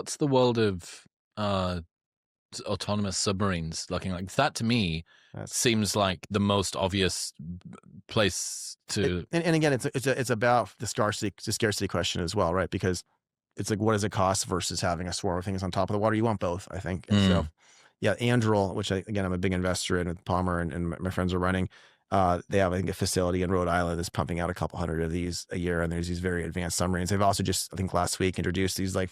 what's the world of autonomous submarines looking like? That to me That's seems like the most obvious place to. and again, it's about the scarcity question as well, right? Because it's like, what does it cost versus having a swarm of things on top of the water? You want both, I think. And so, Mm, yeah, Anduril, which again, I'm a big investor in with Palmer and my friends are running. They have, I think, a facility in Rhode Island that's pumping out a couple hundred of these a year. And there's these very advanced submarines. They've also just, I think last week, introduced these like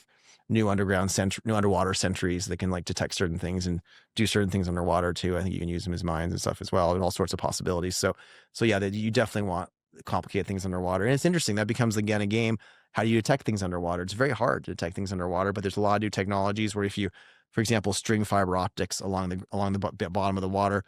new underwater sentries that can like detect certain things and do certain things underwater too. I think you can use them as mines and stuff as well, and all sorts of possibilities. So yeah, you definitely want complicated things underwater. And it's interesting, that becomes again a game. How do you detect things underwater? It's very hard to detect things underwater, but there's a lot of new technologies where if you, for example, string fiber optics along the bottom of the water,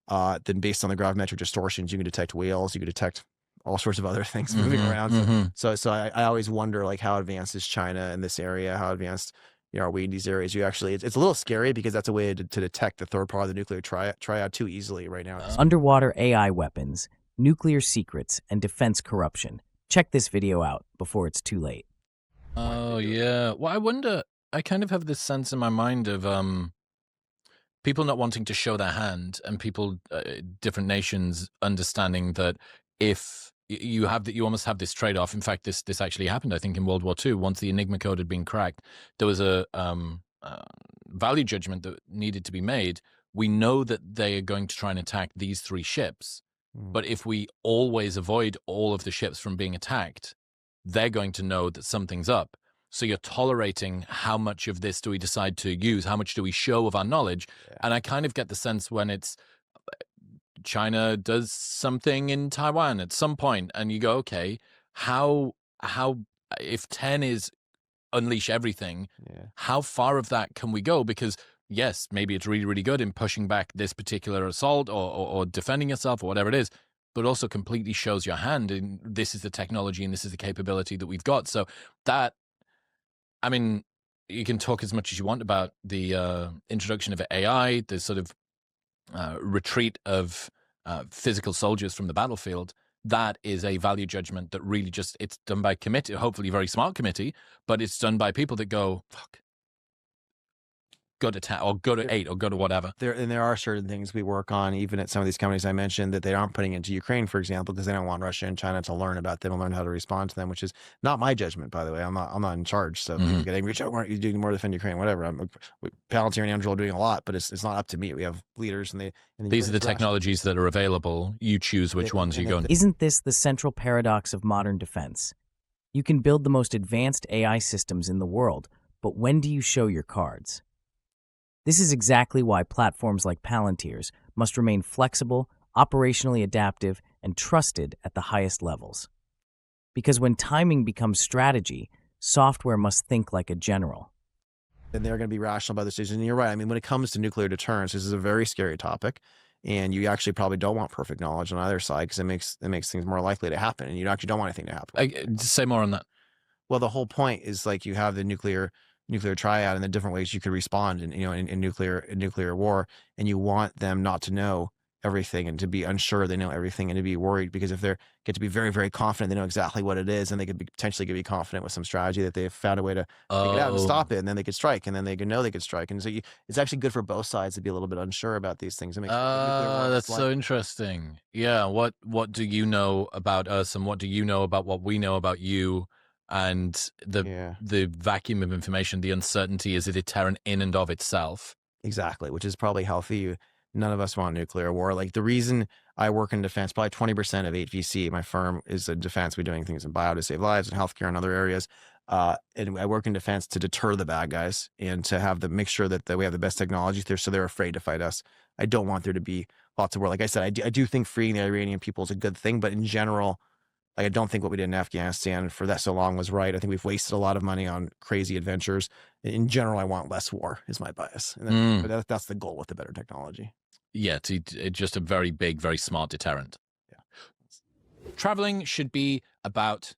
then based on the gravimetric distortions, you can detect whales, you can detect all sorts of other things moving around. So I always wonder, like, how advanced is China in this area? How advanced are we in these areas? You actually, it's a little scary because that's a way to detect the third part of the nuclear triad too easily right now. Underwater AI weapons, nuclear secrets, and defense corruption. Check this video out before it's too late. Oh yeah. Well, I wonder. I kind of have this sense in my mind of people not wanting to show their hand, and people, different nations, understanding that if you have that, you almost have this trade-off. In fact, this actually happened, I think, in World War II. Once the Enigma code had been cracked, there was a value judgment that needed to be made. We know that they are going to try and attack these 3 ships, but if we always avoid all of the ships from being attacked, they're going to know that something's up. So you're tolerating how much of this do we decide to use? How much do we show of our knowledge? Yeah. And I kind of get the sense when it's China does something in Taiwan at some point, and you go, okay, how if 10 is unleash everything, Yeah. how far of that can we go? Because yes, maybe it's really, really good in pushing back this particular assault or defending yourself or whatever it is, but also completely shows your hand and this is the technology and this is the capability that we've got. So that, I mean, you can talk as much as you want about the introduction of AI, the sort of retreat of physical soldiers from the battlefield. That is a value judgment that really just, it's done by committee, hopefully a very smart committee, but it's done by people that go, fuck, go to 10 or go to 8 or go to whatever. There are certain things we work on, even at some of these companies I mentioned, that they aren't putting into Ukraine, for example, because they don't want Russia and China to learn about them and learn how to respond to them, which is not my judgment, by the way. I'm not in charge. So people get angry, why aren't you doing more to defend Ukraine? Whatever. Palantir and Anduril are doing a lot, but it's not up to me. We have leaders, and these are the technologies that are available. You choose which ones you go. Isn't this the central paradox of modern defense? You can build the most advanced AI systems in the world, but when do you show your cards? This is exactly why platforms like Palantir's must remain flexible, operationally adaptive, and trusted at the highest levels. Because when timing becomes strategy, software must think like a general. And they're going to be rational about the decision. And you're right. I mean, when it comes to nuclear deterrence, this is a very scary topic. And you actually probably don't want perfect knowledge on either side, because it makes things more likely to happen. And you actually don't want anything to happen. Say more on that. Well, the whole point is, like, you have the nuclear triad and the different ways you could respond in nuclear war, and you want them not to know everything and to be unsure they know everything and to be worried, because if they get to be very, very confident they know exactly what it is, and they could potentially be confident with some strategy that they've found a way to take it out and stop it, and then they could strike, and then they could know they could strike. And so it's actually good for both sides to be a little bit unsure about these things. It makes nuclear war that's so interesting. Yeah, what do you know about us, and what do you know about what we know about you? And the vacuum of information, the uncertainty, is a deterrent in and of itself. Exactly, which is probably healthy. None of us want nuclear war. Like, the reason I work in defense, probably 20% of 8VC, my firm, is in defense. We're doing things in bio to save lives and healthcare and other areas. And I work in defense to deter the bad guys and to make sure that we have the best technology there, so they're afraid to fight us. I don't want there to be lots of war. Like I said, I do think freeing the Iranian people is a good thing, but in general, like, I don't think what we did in Afghanistan for that so long was right. I think we've wasted a lot of money on crazy adventures. In general, I want less war, is my bias. And but that's the goal with the better technology. Yeah, it's just a very big, very smart deterrent. Yeah. Traveling should be about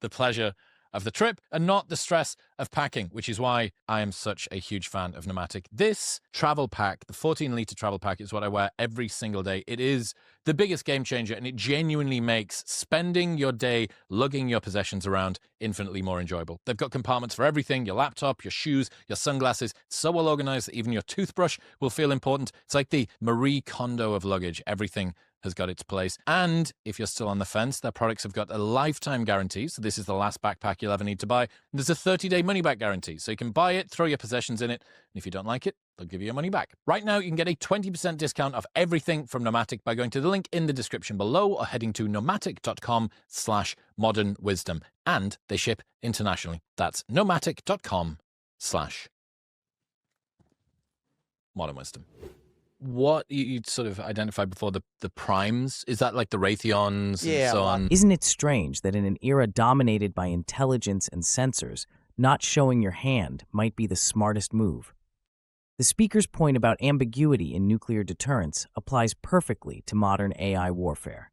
the pleasure of the trip and not the stress of packing, which is why I am such a huge fan of Nomatic. This travel pack, the 14-liter travel pack, is what I wear every single day. It is the biggest game changer, and it genuinely makes spending your day lugging your possessions around infinitely more enjoyable. They've got compartments for everything: your laptop, your shoes, your sunglasses. It's so well organized that even your toothbrush will feel important. It's like the Marie Kondo of luggage. Everything has got its place. And if you're still on the fence, their products have got a lifetime guarantee. So this is the last backpack you'll ever need to buy. And there's a 30-day money-back guarantee. So you can buy it, throw your possessions in it, and if you don't like it, they'll give you your money back. Right now, you can get a 20% discount of everything from Nomatic by going to the link in the description below or heading to nomatic.com/modernwisdom. And they ship internationally. That's nomatic.com/modernwisdom. What you sort of identified before, the primes, is that like the Raytheons and so on? Isn't it strange that in an era dominated by intelligence and sensors, not showing your hand might be the smartest move? The speaker's point about ambiguity in nuclear deterrence applies perfectly to modern AI warfare.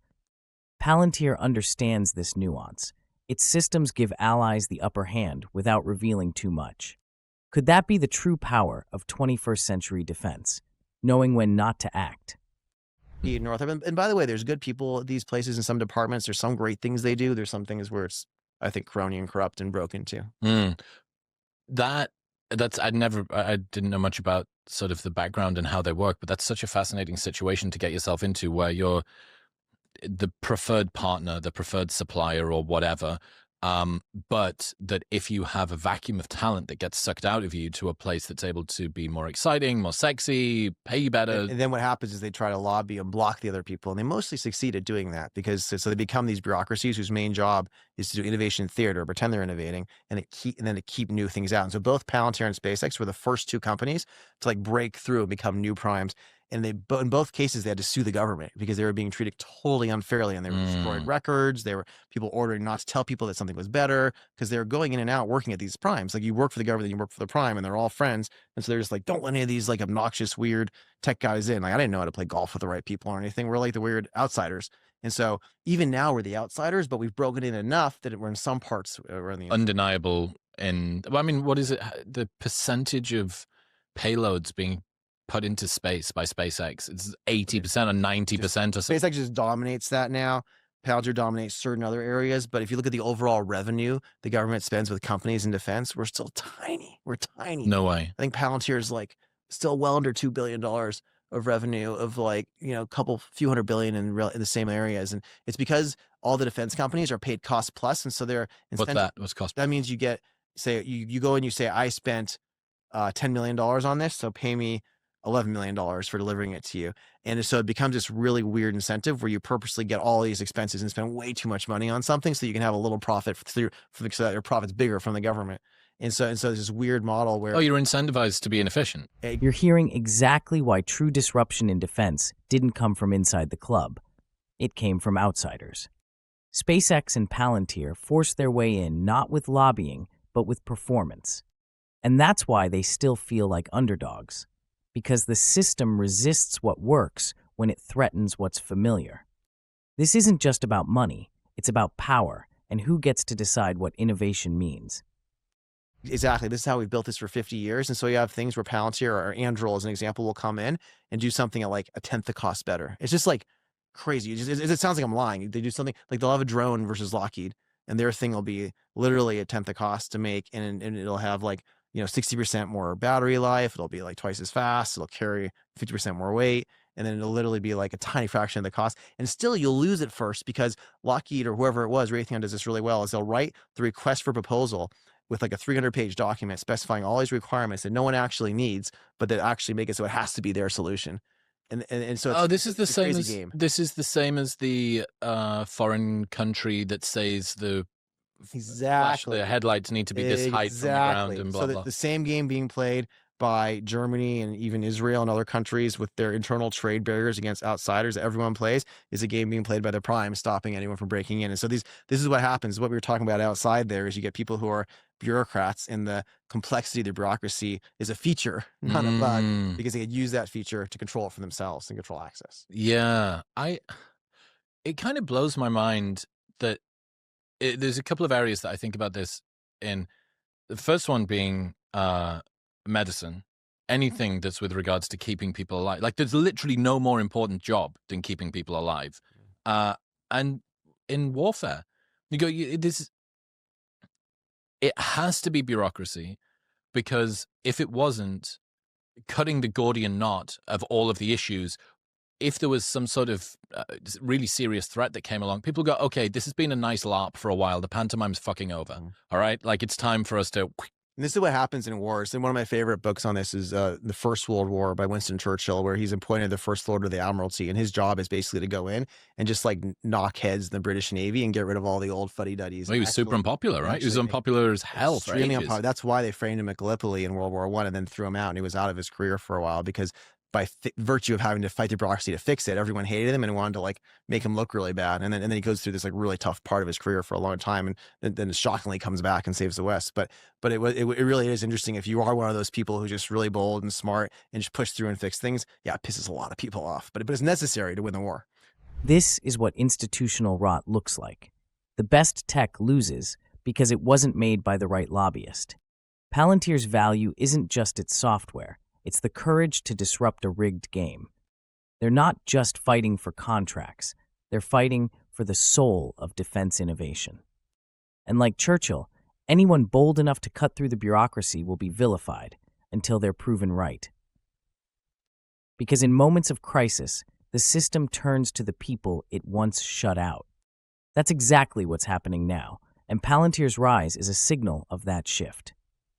Palantir understands this nuance. Its systems give allies the upper hand without revealing too much. Could that be the true power of 21st century defense? Knowing when not to act. North. And by the way, there's good people at these places in some departments. There's some great things they do. There's some things where it's, I think, crony and corrupt and broken too. I didn't know much about sort of the background and how they work, but that's such a fascinating situation to get yourself into, where you're the preferred partner, the preferred supplier or whatever. But that if you have a vacuum of talent that gets sucked out of you to a place that's able to be more exciting, more sexy, pay you better. And then what happens is they try to lobby and block the other people. And they mostly succeed at doing that because so they become these bureaucracies whose main job is to do innovation theater, pretend they're innovating, and then to keep new things out. And so both Palantir and SpaceX were the first two companies to like break through and become new primes. And in both cases, they had to sue the government because they were being treated totally unfairly, and they were destroying records. There were people ordering not to tell people that something was better because they were going in and out working at these primes. Like you work for the government, you work for the prime, and they're all friends. And so they're just like, don't let any of these like obnoxious, weird tech guys in. Like I didn't know how to play golf with the right people or anything. We're like the weird outsiders. And so even now we're the outsiders, but we've broken in enough that we're in some parts we're in the undeniable. And well, I mean, what is it? The percentage of payloads being put into space by SpaceX, it's 80% or 90% or so. SpaceX just dominates that now. Palantir dominates certain other areas, but if you look at the overall revenue the government spends with companies in defense, we're still tiny. We're tiny. No way. I think Palantir is like still well under $2 billion of revenue of like, few hundred billion in the same areas. And it's because all the defense companies are paid cost plus. And so they're What's that? What's cost? That means you get, say you go and you say, I spent $10 million on this, so pay me $11 million for delivering it to you. And so it becomes this really weird incentive where you purposely get all these expenses and spend way too much money on something so you can have a little profit so that your profit's bigger from the government. And so there's this weird model where you're incentivized to be inefficient. You're hearing exactly why true disruption in defense didn't come from inside the club. It came from outsiders. SpaceX and Palantir forced their way in not with lobbying, but with performance. And that's why they still feel like underdogs. Because the system resists what works when it threatens what's familiar. This isn't just about money, it's about power and who gets to decide what innovation means. Exactly. This is how we've built this for 50 years. And so you have things where Palantir or Anduril, as an example, will come in and do something at like a tenth the cost better. It's just like crazy. It sounds like I'm lying. They do something like they'll have a drone versus Lockheed, and their thing will be literally a tenth the cost to make, and it'll have like 60% more battery life. It'll be like twice as fast. It'll carry 50% more weight. And then it'll literally be like a tiny fraction of the cost. And still you'll lose at first because Lockheed or whoever it was, Raytheon does this really well, is they'll write the request for proposal with like a 300-page document specifying all these requirements that no one actually needs, but that actually make it so it has to be their solution. And so this is the same as game. This is the same as the foreign country that says the exactly the headlights need to be this height from the ground and blah, so blah. The same game being played by Germany and even Israel and other countries with their internal trade barriers against outsiders that everyone plays is a game being played by the prime, stopping anyone from breaking in. And so this is what happens. What we were talking about outside there is you get people who are bureaucrats, and the complexity of the bureaucracy is a feature, not a bug, because they could use that feature to control it for themselves and control access. Yeah, it kind of blows my mind that there's a couple of areas that I think about this in the first one being medicine, anything that's with regards to keeping people alive. Like, there's literally no more important job than keeping people alive. And in warfare, it has to be bureaucracy, because if it wasn't, cutting the Gordian knot of all of the issues, if there was some sort of really serious threat that came along, people go, okay, this has been a nice LARP for a while. The pantomime's fucking over. All right? Like, it's time for us to... And this is what happens in wars. And one of my favorite books on this is The First World War by Winston Churchill, where he's appointed the First Lord of the Admiralty. And his job is basically to go in and just like knock heads in the British Navy and get rid of all the old fuddy-duddies. Well, he was super unpopular, right? He was unpopular as hell for ages. Unpopular. That's why they framed him at Gallipoli in World War I and then threw him out. And he was out of his career for a while because by virtue of having to fight the bureaucracy to fix it, everyone hated him and wanted to like make him look really bad. And then he goes through this like really tough part of his career for a long time, and then shockingly comes back and saves the West. But it really is interesting if you are one of those people who's just really bold and smart and just push through and fix things. Yeah, it pisses a lot of people off, but it's necessary to win the war. This is what institutional rot looks like. The best tech loses because it wasn't made by the right lobbyist. Palantir's value isn't just its software. It's the courage to disrupt a rigged game. They're not just fighting for contracts. They're fighting for the soul of defense innovation. And like Churchill, anyone bold enough to cut through the bureaucracy will be vilified until they're proven right. Because in moments of crisis, the system turns to the people it once shut out. That's exactly what's happening now, and Palantir's rise is a signal of that shift.